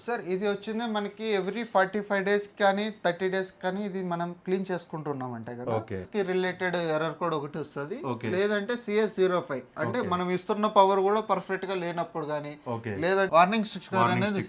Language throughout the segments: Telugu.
సార్ ఇది వచ్చింది మనకి ఎవ్రీ 45 డేస్ కానీ 30 డేస్ కానీ ఇది మనం క్లీన్ చేసుకుంటున్నాం అంటే కదా రిలేటెడ్ ఎర్రర్ కోడ్ ఒకటి వస్తుంది, లేదంటే CS05 అంటే మనం ఇస్తున్న పవర్ కూడా పర్ఫెక్ట్ గా లేనప్పుడు కానీ లేదంటే వార్నింగ్ స్టిక్కర్ అనేది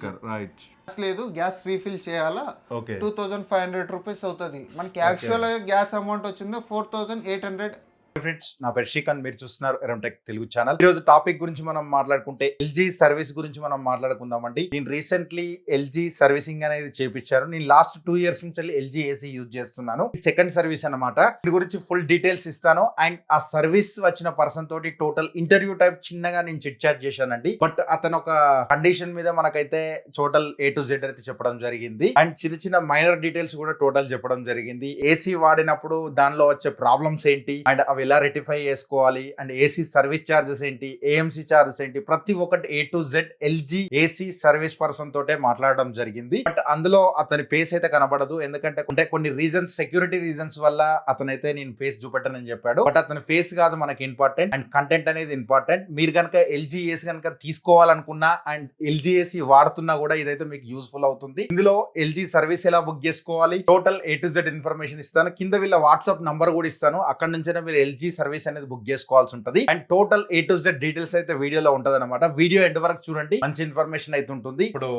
లేదు, గ్యాస్ రీఫిల్ చేయాలా 2500 రూపీస్ అవుతుంది. మనకి యాక్చువల్ గ్యాస్ అమౌంట్ వచ్చింది 4800. ఫ్రెండ్స్, నా పేరు శ్రీకాంత్, మీరు చూస్తున్నారు ఎరంటెక్ తెలుగు ఛానల్. ఈరోజు టాపిక్ గురించి మనం మాట్లాడుకుంటే ఎల్జీ సర్వీస్ గురించి మనం మాట్లాడుకుందామండి. నేను రీసెంట్లీ ఎల్జీ సర్వీసింగ్ అనేది చేపించాను. నేను లాస్ట్ 2 years నుంచి ఎల్జీ ఏసీ యూజ్ చేస్తున్నాను. సెకండ్ సర్వీస్ అన్నమాట. దీని గురించి ఫుల్ డీటెయిల్స్ ఇస్తాను. అండ్ ఆ సర్వీస్ వచ్చిన పర్సన్ తోటి టోటల్ ఇంటర్వ్యూ టైప్ చిన్నగా నేను చిట్ చాట్ చేశానండి. బట్ అతను ఒక కండిషన్ మీద మనకైతే టోటల్ A to Z అయితే చెప్పడం జరిగింది. అండ్ చిన్న చిన్న మైనర్ డీటెయిల్స్ కూడా టోటల్ చెప్పడం జరిగింది. ఏసీ వాడినప్పుడు దానిలో వచ్చే ప్రాబ్లమ్స్ ఏంటి, అండ్ అవి ఎలా రెటిఫై చేసుకోవాలి, అండ్ ఏసీ సర్వీస్ చార్జెస్ ఏంటి, ఏఎంసీ చార్జెస్ ఏంటి, ప్రతి ఒక్కటి A to Z LG AC service person తోటే మాట్లాడడం జరిగింది. బట్ అందులో అతని ఫేస్ అయితే కనబడదు, ఎందుకంటే కొన్ని రీజన్స్, సెక్యూరిటీ రీజన్స్ వల్ల అతనైతే నేను ఫేస్ చూపెట్టనని చెప్పాడు. బట్ అతని ఫేస్ కాదు మనకి ఇంపార్టెంట్, అండ్ కంటెంట్ అనేది ఇంపార్టెంట్. మీరు కనుక ఎల్జీ ఏసీ కనుక తీసుకోవాలనుకున్నా అండ్ ఎల్జీ ఏసీ వాడుతున్నా కూడా ఇదైతే మీకు యూస్ఫుల్ అవుతుంది. ఇందులో ఎల్జీ సర్వీస్ ఎలా బుక్ చేసుకోవాలి, total A to Z information ఇస్తాను. కింద వీళ్ళ వాట్సాప్ నంబర్ కూడా ఇస్తాను. అక్కడ నుంచే మీరు ఎల్జీ సర్వీస్ అనేది బుక్ చేసుకోవాల్సి ఉంటుంది. And total A to Z details అయితే వీడియోలో ఉంటది అనమాట. వీడియో ఎండ్ వరకు చూడండి, మంచి ఇన్ఫర్మేషన్ అయితే ఉంటుంది. ఇప్పుడు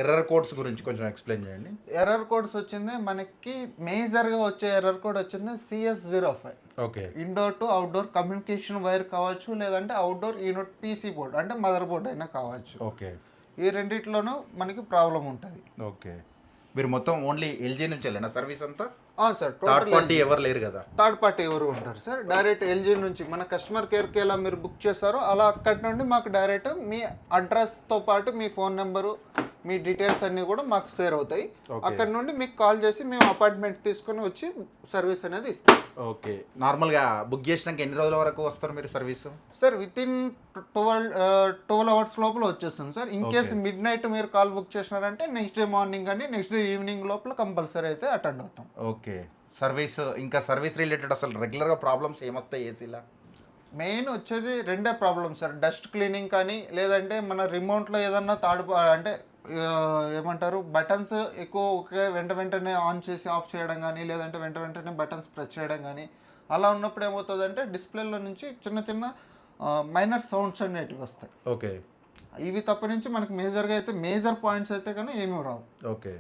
ఎర్రర్ కోడ్స్ గురించి కొంచెం ఎక్స్ప్లెయిన్ చేయండి. ఎర్రర్ కోడ్స్ వచ్చింది మనకి మేజర్ గా వచ్చే ఎర్రర్ కోడ్ వచ్చింది CS05. Okay, indoor to outdoor communication wire కావచ్చు, లేదంటే అవుట్డోర్ యూనిట్ పీసీ బోర్డ్ అంటే మదర్ బోర్డ్ అయినా కావచ్చు. ఓకే, ఈ రెండిట్లోనూ మనకి ప్రాబ్లం ఉంటుంది. ఓకే. మీరు మొత్తం ఓన్లీ ఎల్జీ నుంచి వెళ్ళిన సర్వీస్ అంతా? సార్, థర్డ్ పార్టీ ఎవరు లేరు కదా? థర్డ్ పార్టీ ఎవరు ఉంటారు సార్? డైరెక్ట్ ఎల్జీ నుంచి మన కస్టమర్ కేర్కి ఎలా మీరు బుక్ చేస్తారో అలా అక్కడి నుండి మాకు డైరెక్ట్ మీ అడ్రస్తో పాటు మీ ఫోన్ నెంబరు, మీ డీటెయిల్స్ అన్నీ కూడా మాకు షేర్ అవుతాయి. అక్కడ నుండి మీకు కాల్ చేసి మేము అపాయింట్మెంట్ తీసుకొని వచ్చి సర్వీస్ అనేది ఇస్తాం. ఓకే. నార్మల్గా బుక్ చేసినాక ఎన్ని రోజుల వరకు వస్తారు మీరు సర్వీస్? సార్, వితిన్ 12 hours లోపల వచ్చేస్తుంది సార్. ఇన్ కేసు మిడ్ నైట్ మీరు కాల్ బుక్ చేసినారంటే నెక్స్ట్ డే మార్నింగ్ కానీ నెక్స్ట్ డే ఈవినింగ్ లోపల కంపల్సరీ అయితే అటెండ్ అవుతాం. ఓకే. సర్వీస్ ఇంకా సర్వీస్ రిలేటెడ్ అసలు రెగ్యులర్గా ప్రాబ్లమ్స్ ఏమొస్తాయి ఏసీలా? మెయిన్ వచ్చేది రెండే ప్రాబ్లమ్స్ సార్. డస్ట్ క్లీనింగ్ కానీ, లేదంటే మన రిమోట్లో ఏదన్నా అంటే ఏమంటారు బటన్స్ ఎక్కువ వెంటనే ఆన్ చేసి ఆఫ్ చేయడం కానీ, లేదంటే వెంటనే బటన్స్ ప్రెస్ చేయడం కానీ, అలా ఉన్నప్పుడు ఏమవుతుందంటే డిస్ప్లేలో నుంచి చిన్న చిన్న మైనర్ సౌండ్స్ అనేటివి వస్తాయి. ఓకే. ఇవి తప్ప నుంచి మనకి మేజర్గా అయితే మేజర్ పాయింట్స్ అయితే కానీ ఏమీ రావు. ఓకే.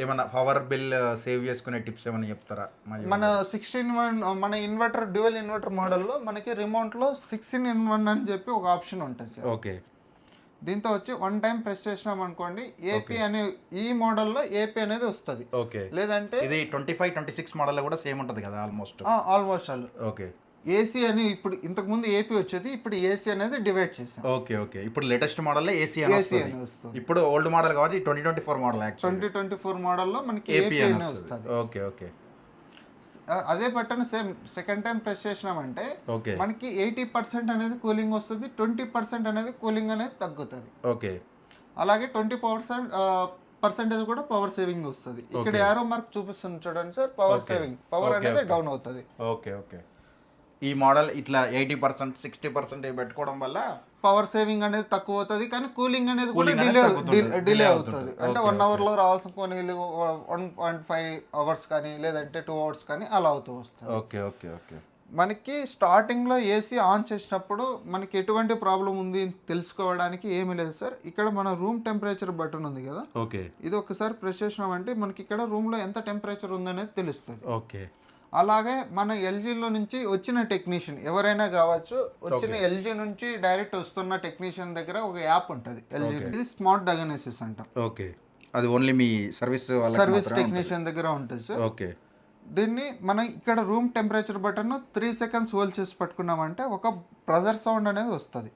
ఏమన్నా పవర్ బిల్ సేవ్ చేసుకునే టిప్స్ ఏమైనా చెప్తారా? మన 16 మన ఇన్వర్టర్ డ్యూయల్ ఇన్వర్టర్ మోడల్లో మనకి రిమోట్లో 16-in-1 అని చెప్పి ఒక ఆప్షన్ ఉంటుంది సార్. ఓకే. దీంతో వచ్చి 1 time ప్రెస్ చేసినాం అనుకోండి, ఏపీ అనే ఈ మోడల్లో ఏపీ అనేది వస్తుంది. ఓకే. లేదంటే ఇది 25-26 మోడల్ కూడా సేమ్ ఉంటుంది కదా ఆల్మోస్ట్? ఆల్. ఓకే. ఏసీ అని ఇప్పుడు ఇంతకు ముందు ఏపీ వచ్చేది, ఇప్పుడు ఏసీ అనేది డివైడ్ చేసాం. ఓకే. ఓకే. ఇప్పుడు లేటెస్ట్ మోడల్ ఏసీ అని వస్తుంది. ఇప్పుడు ఓల్డ్ మోడల్ కాబట్టి 2024 మోడల్. 2024 మోడల్లో మనకి ఏపీ అని వస్తుంది. ఓకే. ఓకే. అదే button same second time press చేసినామంటే మనకి 80% అనేది కూలింగ్ వస్తుంది, 20% అనేది కూలింగ్ అనేది తగ్గుతుంది. ఓకే. అలాగే 20% కూడా పవర్ సేవింగ్ వస్తుంది. ఇక్కడ యారో మార్క్ చూపిస్తుంది చూడండి సార్, పవర్ సేవింగ్, పవర్ అనేది డౌన్ అవుతుంది. ఓకే. ఓకే. ఈ మోడల్ ఇట్లా 80% 60% పెట్టుకోవడం వల్ల పవర్ సేవింగ్ అనేది తక్కువ అవుతుంది, కానీ కూలింగ్ అనేది కూడా డిలే అవుతుంది. అంటే 1 hourలో రావాల్సిన కొన్ని 1.5 hours కానీ, లేదంటే 2 hours కానీ అలా అవుతూ వస్తుంది. ఓకే. ఓకే. ఓకే. మనకి స్టార్టింగ్లో ఏసీ ఆన్ చేసినప్పుడు మనకి ఎటువంటి ప్రాబ్లం ఉంది తెలుసుకోవడానికి ఏమీ లేదు సార్. ఇక్కడ మన రూమ్ టెంపరేచర్ బటన్ ఉంది కదా, ఓకే, ఇది ఒకసారి ప్రెస్ చేసినామంటే మనకి ఇక్కడ రూమ్లో ఎంత టెంపరేచర్ ఉందనేది తెలుస్తుంది. ఓకే. అలాగే మన ఎల్జీలో నుంచి వచ్చిన టెక్నీషియన్ ఎవరైనా కావచ్చు, వచ్చిన ఎల్జీ నుంచి డైరెక్ట్ వస్తున్న టెక్నీషియన్ దగ్గర ఒక యాప్ ఉంటుంది ఎల్జీ, ఇది స్మార్ట్ డయాగ్నోసిస్ అంటాం. ఓకే. అది ఓన్లీ మీ సర్వీస్ టెక్నీషియన్ దగ్గర ఉంటుంది సార్. ఓకే. దీన్ని మనం ఇక్కడ room temperature button 3 seconds hold చేసి పట్టుకున్నామంటే ఒక ప్రెజర్ సౌండ్ అనేది వస్తుంది.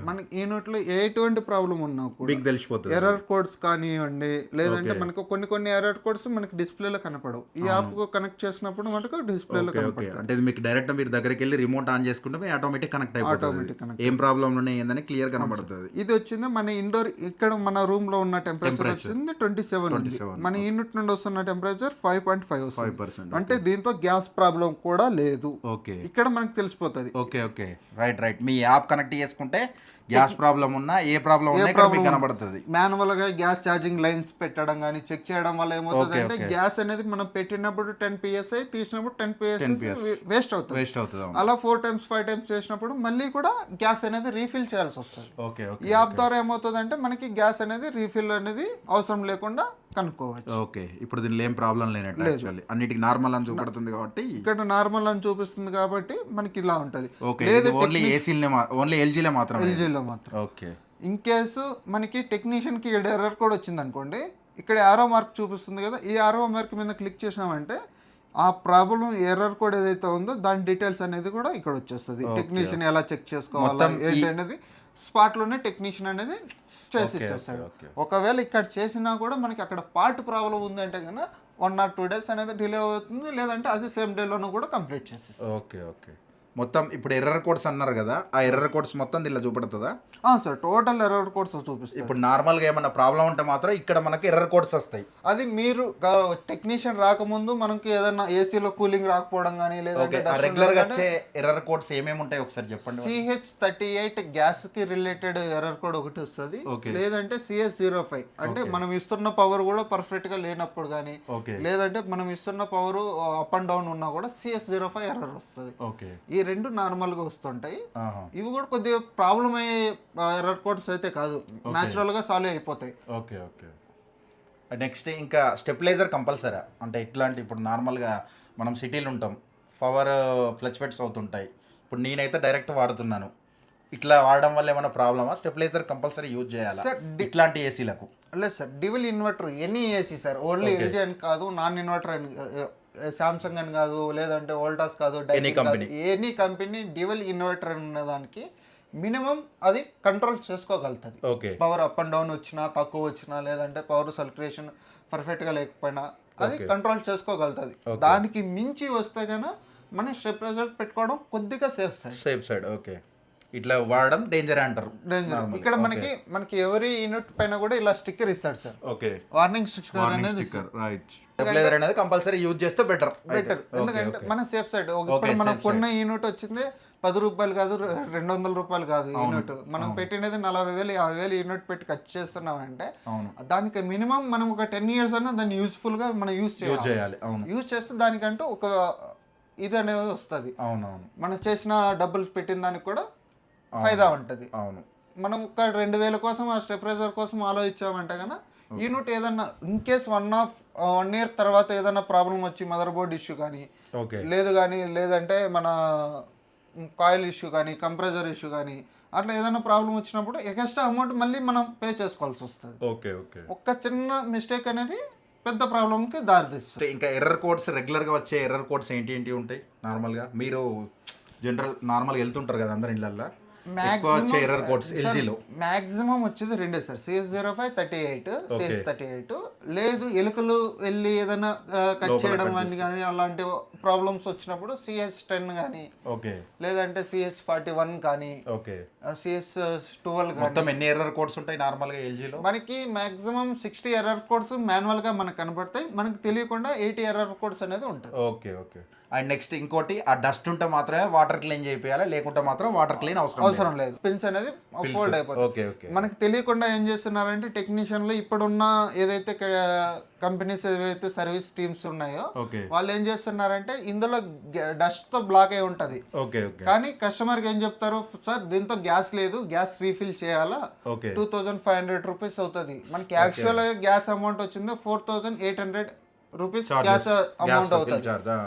మనకి ఈ నోట్లో ఎటువంటి ప్రాబ్లం ఉన్నా కూడా తెలిసిపోతుంది. ఎర్రర్ కోడ్స్ కానివ్వండి, లేదంటే మనకు కొన్ని ఎర్రర్ కోడ్స్ మనకి డిస్ప్లేలో కనపడవు. ఈ యాప్ కనెక్ట్ చేసినప్పుడు మనకు డిస్ప్లేలో కనపడతాయి. అంటే మీకు డైరెక్ట్ మీరు దగ్గరికి వెళ్ళి రిమోట్ ఆన్ చేసుకుంటే ఆటోమేటిక్ కనెక్ట్ అయిపోతుంది. ఏం ప్రాబ్లం ఉన్నాయి ఏందని క్లియర్ కనబడుతుంది. ఇది వచ్చింది మన ఇండోర్, ఇక్కడ మన రూమ్ లో ఉన్న టెంపరేచర్ వచ్చింది 27. మన యూనిట్ నుండి వస్తున్న టెంపరేచర్ 5.5 వస్తుంది. అంటే దీంతో గ్యాస్ ప్రాబ్లం కూడా లేదు. ఓకే. ఇక్కడ మనకు తెలిసిపోతుంది. ఓకే. ఓకే. రైట్. రైట్ మీ యాప్ కనెక్ట్ చేసుకుంటే గ్యాస్ ప్రాబ్లం ఉన్నా ఏ ప్రాబ్లం ఉన్నా ఇక్కడ మీకు కనబడుతుంది. మాన్యువల్ గా గ్యాస్ ఛార్జింగ్ లైన్స్ పెట్టడం కానీ చెక్ చేయడం వల్ల ఏమవుతుంది అంటే గ్యాస్ అనేది మనం పెట్టినప్పుడు 10 PSI తీసినప్పుడు 10 PSI వేస్ట్ అవుతుంది. అలా 4 times 5 times చేసినప్పుడు మళ్ళీ కూడా గ్యాస్ అనేది రీఫిల్ చేయాల్సి వస్తుంది. ఈ యాప్ ద్వారా ఏమవుతుంది అంటే మనకి గ్యాస్ అనేది రీఫిల్ అనేది అవసరం లేకుండా కనుక్కోవచ్చు. ఓకే, ఇప్పుడు దీనిలో ఏం ప్రాబ్లం లేనట్టు యాక్చువల్లీ అన్నిటికి నార్మల్ అని చూపెడుతుంది కాబట్టి ఇక్కడ నార్మల్ అని చూపిస్తుంది కాబట్టి మనకి ఇలా ఉంటది. ఓన్లీ ఏసీలే ఓన్లీ ఎల్జీలో మాత్రం. ఓకే, ఇన్ కేసు మనకి టెక్నీషియన్ కి ఎర్రర్ కోడ్ వచ్చింది అనుకోండి, ఇక్కడ ఆరో మార్క్ చూపిస్తుంది కదా, ఈ ఆరో మార్క్ మీద క్లిక్ చేసినామంటే ఆ ప్రాబ్లం ఎర్రర్ కోడ్ ఏదైతే ఉందో దాని డీటెయిల్స్ అనేది కూడా ఇక్కడ వచ్చేస్తుంది. టెక్నీషియన్ ఎలా చెక్ చేసుకోవాలా ఏంటి అనేది స్పాట్ లోనే టెక్నీషియన్ అనేది చేసి ఇచ్చేస్తాడు. ఒకవేళ ఇక్కడ చేసినా కూడా మనకి అక్కడ పార్ట్ ప్రాబ్లం ఉంది అంటే కనుక 1 or 2 days అనేది డిలే అవుతుంది, లేదంటే అది సేమ్ డేలోనూ కూడా కంప్లీట్ చేసేస్తాం. ఓకే మొత్తం ఇప్పుడు ఎర్రర్ కోడ్స్ అన్నారు కదా, ఆ ఎర్రర్ కోడ్స్ మొత్తం దీనిలో చూపెడుతుందా? సార్, టోటల్ ఎర్రర్ కోడ్స్ చూపిస్తుంది. ఇప్పుడు నార్మల్గా ఏమన్నా ప్రాబ్లం ఉంటే మాత్రం ఇక్కడ మనకి ఎర్రర్ కోడ్స్ వస్తాయి. అది మీరు టెక్నీషియన్ రాకముందు మనకి ఏదైనా ఏసీలో కూలింగ్ రాకపోవడం కానీ లేదంటే రెగ్యులర్ గా వచ్చే ఎర్రర్ కోడ్స్ ఏమేమి ఉంటాయి ఒకసారి చెప్పండి. CH38 గ్యాస్ కి రిలేటెడ్ ఎర్రర్ కోడ్ ఒకటి వస్తుంది, లేదంటే CS05 అంటే మనం ఇస్తున్న పవర్ కూడా పర్ఫెక్ట్ గా లేనప్పుడు కానీ, లేదంటే మనం ఇస్తున్న పవర్ అప్ అండ్ డౌన్ ఉన్నా కూడా CS05 ఎర్రర్ వస్తుంది. ఈ రెండు నార్మల్ గా వస్తుంటాయి. ఇవి కూడా కొద్దిగా ప్రాబ్లం అయ్యే ఎర్రర్ కోడ్స్ అయితే కాదు, న్యాచురల్ గా సాల్వ్ అయిపోతాయి. ఓకే నెక్స్ట్ ఇంకా స్టెబిలైజర్ కంపల్సరీ అంటే ఇట్లాంటి ఇప్పుడు నార్మల్గా మనం సిటీలో ఉంటాం, పవర్ ఫ్లక్చువేట్స్ అవుతుంటాయి. ఇప్పుడు నేనైతే డైరెక్ట్ వాడుతున్నాను, ఇట్లా వాడడం వల్ల ఏమైనా ప్రాబ్లమా? స్టెబిలైజర్ కంపల్సరీ యూజ్ చేయాలా ఇట్లాంటి ఏసీలకు? లేదు sir, dual inverter any AC sir, only LG అని కాదు, నాన్ ఇన్వర్టర్ అని, సామ్సంగ్ అని కాదు, లేదంటే వోల్టాస్ కాదు, ఎనీ కంపెనీ డ్యూయల్ ఇన్వర్టర్ అనే దానికి మినిమం అది కంట్రోల్ చేసుకోగలుగుతుంది. పవర్ అప్ అండ్ డౌన్ వచ్చినా, తక్కువ వచ్చినా, లేదంటే పవర్ సర్క్యులేషన్ పర్ఫెక్ట్ గా లేకపోయినా అది కంట్రోల్ చేసుకోగలుగుతుంది. దానికి మించి వస్తే కనుక మనం స్టెబిలైజర్ పెట్టుకోవడం కొద్దిగా సేఫ్ సైడ్. ఓకే, ఇట్లా వాడడం డేంజర్ అంటారు. ఇక్కడ మనకి ఎవరి యూనిట్ పైన కూడా ఇలా స్టిక్కర్ ఇస్తాడు సార్. వార్నింగ్ స్టిక్కర్ అనేది స్టెబిలైజర్ అనేది కంపల్సరీ యూజ్ చేస్తే బెటర్. ఎందుకంటే మన సేఫ్ సైడ్. ఇప్పుడు మనం కొన్న యూనిట్ వచ్చింది 10 రూపాయలు కాదు, 200 రూపాయలు కాదు యూనిట్, మనం పెట్టినది 40,000 50,000 యూనిట్ పెట్టి ఖర్చు చేస్తున్నామంటే దానికి మినిమం మనం ఒక 10 years అన్నా దాన్ని యూస్ఫుల్ గా మనం యూజ్ చేయాలి. యూజ్ చేస్తే దానికంటూ ఒక ఇది అనేది వస్తుంది. మనం చేసిన డబ్బులు పెట్టిన దానికి కూడా ఫైదా ఉంటుంది. మనం ఒక 2,000 కోసం ఆ స్టెబిలైజర్ కోసం ఆలోచించామంటే కన్నా యూనిట్ ఏదన్నా ఇన్ కేస్ 1 year తర్వాత ఏదైనా ప్రాబ్లం వచ్చి మదర్ బోర్డ్ ఇష్యూ కానీ లేదంటే మన కాయిల్ ఇష్యూ కానీ కంప్రెసర్ ఇష్యూ కానీ అట్లా ఏదైనా ప్రాబ్లం వచ్చినప్పుడు ఎక్స్ట్రా అమౌంట్ మళ్ళీ మనం పే చేసుకోవాల్సి వస్తుంది. ఒక్క చిన్న మిస్టేక్ అనేది పెద్ద ప్రాబ్లంకి దారితీస్తుంది. ఇంకా ఎర్రర్ కోడ్స్ రెగ్యులర్గా వచ్చే ఎర్రర్ కోడ్స్ ఏంటి ఉంటాయి? నార్మల్గా మీరు నార్మల్గా వెళ్తుంటారు కదా అందరి ఇళ్ళల్లో, మాక్సిమం వచ్చేది 2 సార్, CS05 38 CS38. లేదు ఎలుకలు వెళ్ళి ఏదైనా కట్ చేయడం అని కానీ అలాంటి ప్రాబ్లమ్స్ వచ్చినప్పుడు CS10 కానీ, లేదంటే CS41 కానీ, CS12 కానీ. ఎన్ని ఎర్రర్ కోడ్స్ ఉంటాయి నార్మల్ గా ఎల్జీలో? మనకి మాక్సిమం 60 ఎర్రర్ కోడ్స్ మాన్యువల్ గా మనకు కనబడతాయి, మనకి తెలియకుండా 80 ఎర్రర్ కోడ్స్ అనేది ఉంటాయి. ఓకే అండ్ నెక్స్ట్ ఇంకోటి, ఆ డస్ట్ ఉంటే మాత్రమే వాటర్ క్లీన్ చేయాలి, లేకుంటే మాత్రం వాటర్ క్లీన్ అవసరం లేదు. పిన్స్ అనేది ఫోల్డ్ అయిపోతుంది. మనకి తెలియకుండా ఏం చేస్తున్నారంటే టెక్నీషియన్లు ఇప్పుడున్న ఏదైతే కంపెనీస్ ఏవైతే సర్వీస్ టీమ్స్ ఉన్నాయో వాళ్ళు ఏం చేస్తున్నారంటే ఇందులో డస్ట్ తో బ్లాక్ అయి ఉంటది, కానీ కస్టమర్ కి ఏం చెప్తారు, సార్ దీంతో గ్యాస్ లేదు, గ్యాస్ రీఫిల్ చేయాలా, 2,500 రూపీస్ అవుతుంది. మనకి యాక్చువల్ గా గ్యాస్ అమౌంట్ వచ్చింది 4,800 రూపీస్ గ్యాస్ అమౌంట్ అవుతుంది.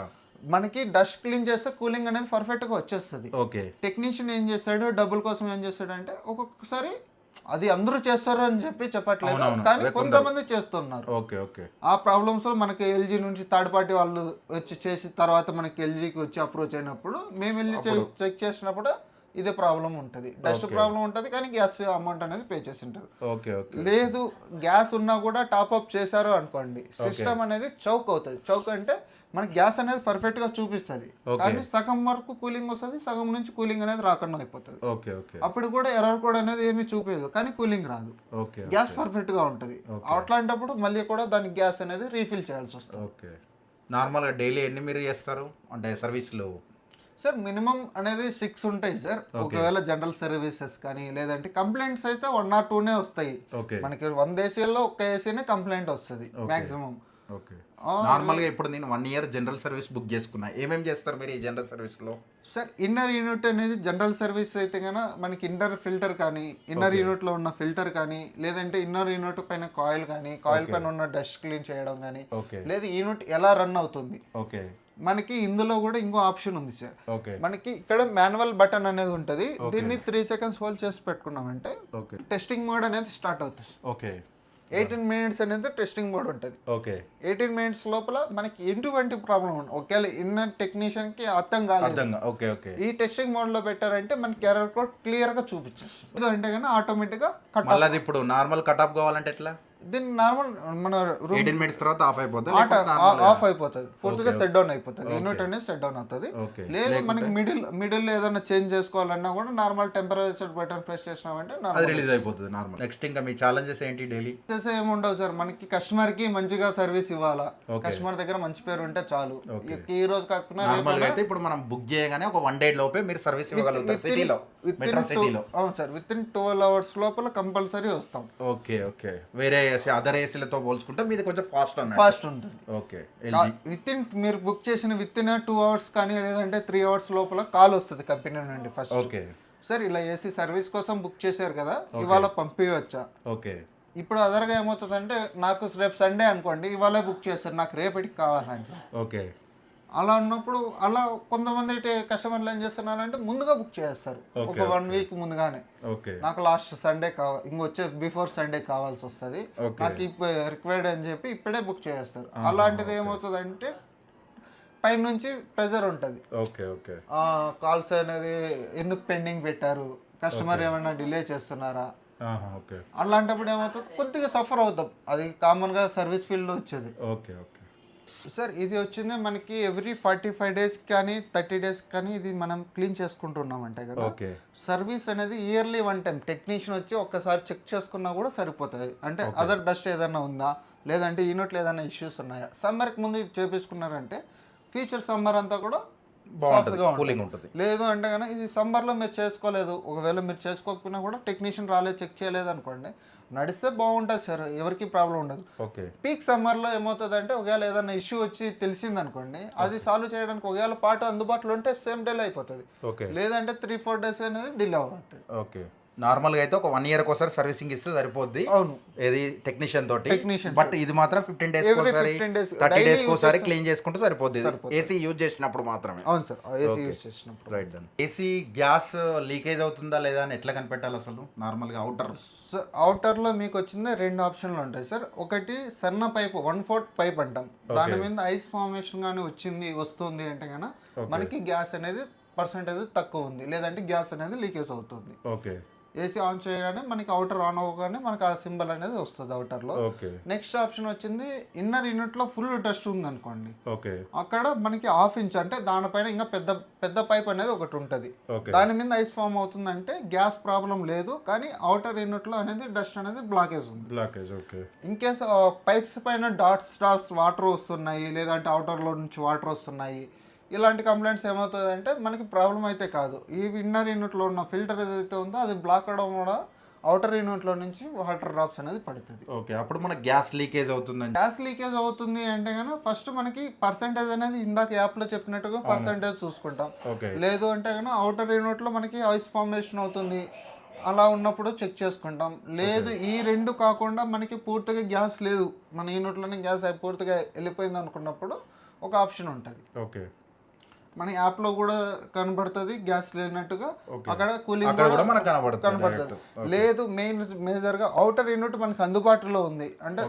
మనకి డస్ట్ క్లీన్ చేస్తే కూలింగ్ అనేది పర్ఫెక్ట్ గా వచ్చేస్తుంది. టెక్నీషియన్ ఏం చేస్తాడు, డబ్బుల కోసం ఏం చేస్తాడు అంటే ఒక్కొక్కసారి అది అందరూ చేస్తారు అని చెప్పట్లేదు, కానీ కొంతమంది చేస్తున్నారు. ఆ ప్రాబ్లమ్స్ లో మనకి ఎల్జీ నుంచి థర్డ్ పార్టీ వాళ్ళు వచ్చి చేసి తర్వాత మనకి ఎల్జీకి వచ్చి అప్రోచ్ అయినప్పుడు మేము వెళ్ళి చెక్ చేసినప్పుడు ఇదే ప్రాబ్లం ఉంటుంది, డస్ట్ ప్రాబ్లం ఉంటుంది, కానీ గ్యాస్ అమౌంట్ అనేది పే చేసి ఉంటారు. లేదు గ్యాస్ ఉన్నా కూడా టాప్అప్ చేశారు అనుకోండి, సిస్టమ్ అనేది చౌక్ అవుతుంది. చౌక్ అంటే మనకి గ్యాస్ అనేది పర్ఫెక్ట్ గా చూపిస్తుంది, కానీ సగం వరకు కూలింగ్ వస్తుంది, సగం నుంచి కూలింగ్ అనేది రాకుండా అయిపోతుంది. అప్పుడు కూడా ఎర్రర్ కోడ్ అనేది ఏమి చూపించదు, కానీ కూలింగ్ రాదు, గ్యాస్ పర్ఫెక్ట్ గా ఉంటుంది. అట్లాంటప్పుడు మళ్ళీ కూడా దానికి గ్యాస్ అనేది రీఫిల్ చేయాల్సి వస్తుంది. నార్మల్గా డైలీ ఎన్ని మీరు చేస్తారు అంటే సర్వీస్లో? సార్ మినిమం అనేది 6 ఉంటాయి సార్. ఒకవేళ జనరల్ సర్వీసెస్ కానీ లేదంటే కంప్లైంట్స్ అయితే 1 or 2 వస్తాయి. మనకి 100 ఏసీలో ఒక్క ఏసీనే కంప్లైంట్ వస్తుంది మాక్సిమం. ఓకే. నార్మల్గా ఇప్పుడు నేను 1 year జనరల్ సర్వీస్ బుక్ చేసుకున్నా, ఏమేమి చేస్తారు మీరు ఈ జనరల్ సర్వీస్లో? సార్ ఇన్నర్ యూనిట్ అనేది జనరల్ సర్వీస్ అయితే కనుక మనకి ఇన్నర్ ఫిల్టర్ కానీ, ఇన్నర్ యూనిట్లో ఉన్న ఫిల్టర్ కానీ, లేదంటే ఇన్నర్ యూనిట్ పైన కాయిల్ కానీ, కాయిల్ పైన ఉన్న డస్ట్ క్లీన్ చేయడం కానీ, లేదా యూనిట్ ఎలా రన్ అవుతుంది. ఓకే. మనకి ఇందులో కూడా ఇంకో ఆప్షన్ ఉంది సార్. మనకి ఇక్కడ మాన్యువల్ బటన్ అనేది ఉంటుంది. దీన్ని 3 seconds హోల్డ్ చేసి పెట్టుకున్నామంటే టెస్టింగ్ మోడ్ అనేది స్టార్ట్ అవుతుంది. ఓకే. 18 minutes అనేది టెస్టింగ్ మోడ్ ఉంటుంది. ఓకే. 18 minutes లోపల మనకి ఎటువంటి ప్రాబ్లం ఉండదు. ఒకవేళ ఇన్నర్ టెక్నీషియన్ కి అర్థం కాలేదు, ఓకే ఓకే, ఈ టెస్టింగ్ మోడ్ లో పెట్టారంటే మనకి ఎర్రర్ కోడ్ క్లియర్ గా చూపించేస్తుంది. అంటే కానీ ఆటోమేటిక్ గా కట్ మళ్ళీ అది ఇప్పుడు నార్మల్ కట్ ఆఫ్ కావాలంటే ఎట్లా? దీన్ని నార్మల్ మన 18 minutes తర్వాత ఆఫ్ అయిపోతుంది, ఆఫ్ అయిపోతుంది, పూర్తిగా సెట్ డౌన్ అయిపోతుంది. యూనిట్ అనేది సెట్ డౌన్ అవుతుంది. లేదు మనకి మిడిల్ ఏదైనా చేంజ్ చేసుకోవాలన్నా కూడా నార్మల్ టెంపరేచర్ బటన్ ప్రెస్ చేసినామంటే అది రిలీజ్ అయిపోతుంది నార్మల్. నెక్స్ట్ ఇంకా మీ ఛాలెంజెస్ ఏంటి డైలీ? ఏముండవు సార్, మనకి కస్టమర్ కి మంచిగా సర్వీస్ ఇవ్వాలా, కస్టమర్ దగ్గర మంచి పేరు ఉంటే చాలు. ఈ రోజు కాకుండా నార్మల్ అయితే ఇప్పుడు మనం బుక్ చేయగానే ఒక 1 day లోపే మీరు సర్వీస్ ఇవ్వగలుగుతారు సిటీలో, మెట్రో సిటీలో. అవును సార్, వితిన్ 12 hours లోపల కంపల్సరీ వస్తాం. Okay okay. వేరే అదర్ ఏసీలతో పోల్చుకుంటే మీది కొంచెం ఫాస్ట్ ఉంటుంది. ఓకే. మీరు బుక్ చేసిన వితిన్ 2 hours కానీ లేదంటే 3 hours లోపల కాల్ వస్తుంది కంపెనీ నుండి ఫస్ట్. ఓకే సార్ ఇలా ఏసీ సర్వీస్ కోసం బుక్ చేశారు కదా, ఇవాళ పంపించవచ్చా. ఓకే. ఇప్పుడు అదర్గా ఏమవుతుందంటే నాకు రేపు సండే అనుకోండి, ఇవాళ బుక్ చేశారు, నాకు రేపటికి కావాలని. ఓకే. అలా ఉన్నప్పుడు అలా కొంతమంది కస్టమర్లు ఏం చేస్తున్నారంటే ముందుగా బుక్ చేస్తారు, ఒక 1 week ముందుగానే. నాకు లాస్ట్ సండే ఇంకొచ్చే బిఫోర్ సండే కావాల్సి వస్తుంది, నాకు ఇప్పుడు రిక్వైర్డ్ అని చెప్పి ఇప్పుడే బుక్ చేస్తారు. అలాంటిది ఏమవుతుందంటే పైన నుంచి ప్రెజర్ ఉంటుంది. కాల్స్ అనేది ఎందుకు పెండింగ్ పెట్టారు, కస్టమర్ ఏమైనా డిలే చేస్తున్నారా, అలాంటప్పుడు ఏమవుతుంది కొద్దిగా సఫర్ అవుతాం. అది కామన్గా సర్వీస్ ఫీల్డ్లో వచ్చేది. సార్ ఇది వచ్చింది మనకి ఎవ్రీ 45 days కానీ 30 days కానీ ఇది మనం క్లీన్ చేసుకుంటున్నాం అంటే కదా. సర్వీస్ అనేది ఇయర్లీ 1 time టెక్నీషియన్ వచ్చి ఒక్కసారి చెక్ చేసుకున్నా కూడా సరిపోతుంది. అంటే అదర్ డస్ట్ ఏదైనా ఉందా, లేదంటే యూనిట్లో ఏదైనా ఇష్యూస్ ఉన్నాయా. సమ్మర్కి ముందు ఇది చేపించుకున్నారంటే ఫ్యూచర్ సమ్మర్ అంతా కూడా సాఫ్ట్గా ఉంటుంది. లేదు అంటే కనుక ఇది సమ్మర్లో మీరు చేసుకోలేదు, ఒకవేళ మీరు చేసుకోకపోయినా కూడా టెక్నీషియన్ రాలేదు, చెక్ చేయలేదు అనుకోండి, నడిస్తే బాగుంటుంది సార్, ఎవరికి ప్రాబ్లం ఉండదు. పీక్ సమ్మర్లో ఏమవుతుంది అంటే ఒకవేళ ఏదైనా ఇష్యూ వచ్చి తెలిసింది అనుకోండి, అది సాల్వ్ చేయడానికి ఒకవేళ పార్ట్ అందుబాటులో ఉంటే సేమ్ డేలో అయిపోతుంది, లేదంటే 3-4 days అనేది డిలే అవుతుంది. నార్మల్గా అయితే ఒక 1 year ఒకసారి సర్వీసింగ్ ఇస్తే సరిపోద్ది. అవును, ఏది టెక్నీషియన్ తోటి. బట్ ఇది మాత్రం 15 days ఒకసారి 30 days ఒకసారి క్లీన్ చేసుకుంటే సరిపోద్ది, ఏసీ యూజ్ చేసినప్పుడు మాత్రమే. అవును సార్, ఏసీ యూజ్ చేసినప్పుడు. Right then. AC gas leakage అవుతుందా లేదా అని ఎట్లా కనిపెట్టాలి అసలు నార్మల్గా? అవుటర్లో మీకు వచ్చింది 2 options ఉంటాయి సార్. ఒకటి సన్న పైప్ 1/4 పైప్ అంటాం, దాని మీద ఐస్ ఫార్మేషన్ కానీ వస్తుంది అంటే కనుక మనకి గ్యాస్ అనేది పర్సెంటేజ్ తక్కువ ఉంది, లేదంటే గ్యాస్ అనేది లీకేజ్ అవుతుంది. ఏసీ ఆన్ చేయగానే మనకి అవుటర్ ఆన్ అవ్వగానే మనకి ఆ సింబల్ అనేది వస్తుంది అవుటర్లో. నెక్స్ట్ ఆప్షన్ వచ్చింది ఇన్నర్ యూనిట్లో ఫుల్ డస్ట్ ఉంది అనుకోండి, అక్కడ మనకి 1/2 inch అంటే దానిపైన ఇంకా పెద్ద పైప్ అనేది ఒకటి ఉంటుంది, దాని మీద ఐస్ ఫామ్ అవుతుందంటే గ్యాస్ ప్రాబ్లం లేదు, కానీ అవుటర్ యూనిట్లో అనేది డస్ట్ అనేది బ్లాకేజ్ ఉంది. ఇన్ కేస్ పైప్స్ పైన డాట్స్ వాటర్ వస్తున్నాయి, లేదంటే అవుటర్లో నుంచి వాటర్ వస్తున్నాయి, ఇలాంటి కంప్లైంట్స్ ఏమవుతుందంటే మనకి ప్రాబ్లం అయితే కాదు, ఈ ఇన్నర్ యూనిట్లో ఉన్న ఫిల్టర్ ఏదైతే ఉందో అది బ్లాక్ అవడం కూడా అవుటర్ యూనిట్లో నుంచి వాటర్ డ్రాప్స్ అనేది పడుతుంది. అప్పుడు మనకి గ్యాస్ లీకేజ్ అవుతుంది. గ్యాస్ లీకేజ్ అవుతుంది అంటే కనుక ఫస్ట్ మనకి పర్సెంటేజ్ అనేది ఇందాక యాప్లో చెప్పినట్టుగా పర్సెంటేజ్ చూసుకుంటాం. లేదు అంటే కనుక అవుటర్ యూనిట్లో మనకి ఐస్ ఫార్మేషన్ అవుతుంది, అలా ఉన్నప్పుడు చెక్ చేసుకుంటాం. లేదు ఈ 2 కాకుండా మనకి పూర్తిగా గ్యాస్ లేదు, మన యూనిట్లోనే గ్యాస్ పూర్తిగా వెళ్ళిపోయింది అనుకున్నప్పుడు ఒక ఆప్షన్ ఉంటుంది. మన యాప్లో కూడా కనబడుతుంది గ్యాస్ లేనట్టుగా, అక్కడ కూలింగ్ కనబడుతుంది. లేదు మేజర్గా అవుటర్ యూనిట్ మనకి అందుబాటులో ఉంది అంటే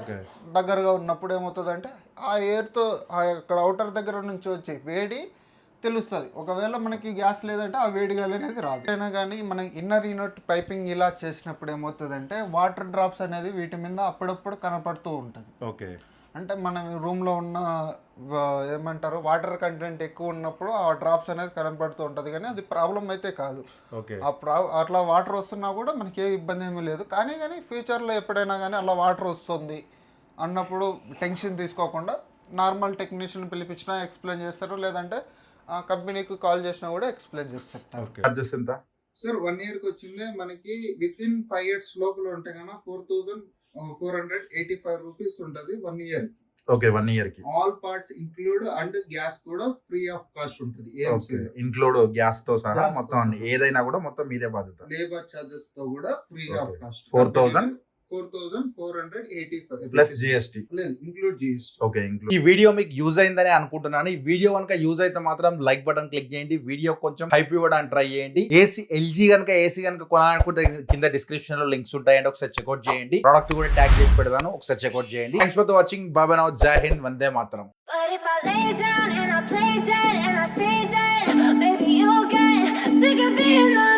దగ్గరగా ఉన్నప్పుడు ఏమవుతుంది అంటే ఆ ఎయిర్తో అక్కడ అవుటర్ దగ్గర నుంచి వచ్చే వేడి తెలుస్తుంది. ఒకవేళ మనకి గ్యాస్ లేదంటే ఆ వేడి గాలి అనేది రాదు. అయినా కానీ మన ఇన్నర్ యూనిట్ పైపింగ్ ఇలా చేసినప్పుడు ఏమవుతుందంటే వాటర్ డ్రాప్స్ అనేది వీటి మీద అప్పుడప్పుడు కనపడుతూ ఉంటుంది. అంటే మన రూమ్లో ఉన్న ఏమంటారు వాటర్ కంటెంట్ ఎక్కువ ఉన్నప్పుడు ఆ డ్రాప్స్ అనేది కనపడుతూ ఉంటుంది, కానీ అది ప్రాబ్లం అయితే కాదు. అట్లా వాటర్ వస్తున్నా కూడా మనకి ఏ ఇబ్బంది ఏమీ లేదు. కానీ ఫ్యూచర్లో ఎప్పుడైనా కానీ అలా వాటర్ వస్తుంది అన్నప్పుడు టెన్షన్ తీసుకోకుండా నార్మల్ టెక్నీషియన్ పిలిపించినా ఎక్స్ప్లెయిన్ చేస్తారు, లేదంటే ఆ కంపెనీకి కాల్ చేసినా కూడా ఎక్స్ప్లెయిన్ చేసి చెప్తారు. ఓకే. చార్జెస్ ఎంత? సార్ 1 year కి వచ్చిందే మనకి విత్ ఇన్ 5 years లోపల ఉంటే కన్నా 4,485 రూపీస్ ఉంటుంది 1 year. ఓకే, 1 year కి all parts include and gas కూడా ఫ్రీ ఆఫ్ కాస్ట్ ఉంటుంది. ఓకే, ఇంక్లూడ్ గ్యాస్ తో సహా Gas తో మొత్తం అన్ని సహా. ఏదైనా కూడా మొత్తం మీదే బాధ్యత. లేబర్ చార్జెస్ తో కూడా free of Okay. Cost 4,485 plus GST. లేదు, ఇంక్లూడ్ జిఎస్టీ. ఓకే, ఈ వీడియో మీకు యూజ్ అయిందని అనుకుంటున్నాను. ఈ వీడియో కనుక యూజ్ అయితే మాత్రం లైక్ బటన్ క్లిక్ చేయండి. వీడియో కొంచెం హైప్ ఇవ్వడానికి ట్రై చేయండి. ఏసీ కనుక కొనాలనుకుంటే కింద డిస్క్రిప్షన్ లో లింక్స్ ఉంటాయండి, ఒకసారి చెక్అౌట్ చేయండి. ప్రోడక్ట్ కూడా ట్యాగ్ చేసి పెడతాను, ఒకసారి చెక్అౌట్ చేయండి. Thanks for watching. Bye now. జై Hind. Vande Mataram. But if I lay down and I play dead and I stay dead, maybe you'll get sick of being the